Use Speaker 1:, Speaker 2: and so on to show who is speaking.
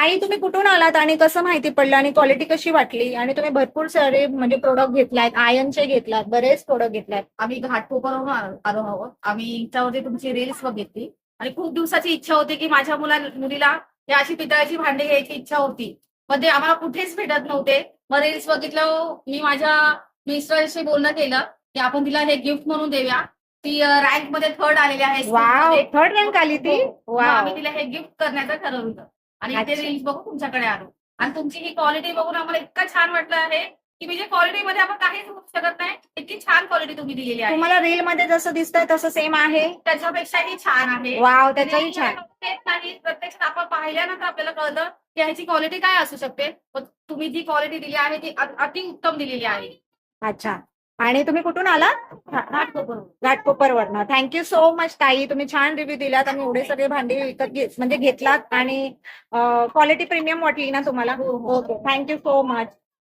Speaker 1: ताई तुम्ही कुठून आलात आणि कसं माहिती पडलं आणि क्वालिटी कशी वाटली आणि तुम्ही भरपूर सारे म्हणजे प्रोडक्ट घेतलात, आयनचे घेतलात, बरेच प्रोडक्ट घेतलात.
Speaker 2: आम्ही घाटकोपरवरून आलो आहोत. आम्ही इंस्टावरती तुमची रील्स बघितली आणि खूप दिवसाची इच्छा होती की माझ्या मुलीला ही अशी पितळाची भांडी घ्यायची इच्छा होती. पण ते आम्हाला कुठेच भेटत नव्हते. मग रील्स बघितलं मी माझ्या मिस्टरशी बोलणं केलं की आपण तिला हे गिफ्ट म्हणून देऊया. ती रँक मध्ये थर्ड आलेली आहे
Speaker 1: वाव,
Speaker 2: स्कूलमध्ये.
Speaker 1: थर्ड रँक आली ती.
Speaker 2: मग आम्ही
Speaker 1: वाव.
Speaker 2: तिला हे गिफ्ट करण्याचं ठरवलं आणि ते
Speaker 1: अच्छा.
Speaker 2: रील्स बघून तुमच्याकडे आलो. आणि तुमची ही क्वालिटी बघून आम्हाला इतकं छान वाटलं आहे की म्हणजे क्वालिटीमध्ये आपण काहीच होऊ शकत नाही. इतकी छान क्वालिटी तुम्ही दिलेली आहे.
Speaker 1: तुम्हाला रील मध्ये जसं दिसतंय तसं सेम आहे.
Speaker 2: त्याच्यापेक्षाही छान आहे.
Speaker 1: वाव, त्याच्याही छान.
Speaker 2: तेच नाही, प्रत्यक्षात आपण पाहिल्यानंतर आपल्याला कळतं की ह्याची क्वालिटी काय असू शकते. पण तुम्ही जी क्वालिटी दिली आहे ती अति उत्तम दिलेली आहे.
Speaker 1: अच्छा. आणि तुम्ही कुठून आलात?
Speaker 2: घाटकोपरवरून.
Speaker 1: घाटकोपरवरनं. थँक्यू सो मच ताई, तुम्ही छान रिव्ह्यू दिलात आणि एवढे सगळे भांडी म्हणजे घेतलात आणि क्वालिटी प्रीमियम वाटली ना तुम्हाला.
Speaker 2: हो, हो.
Speaker 1: Okay, thank you so much.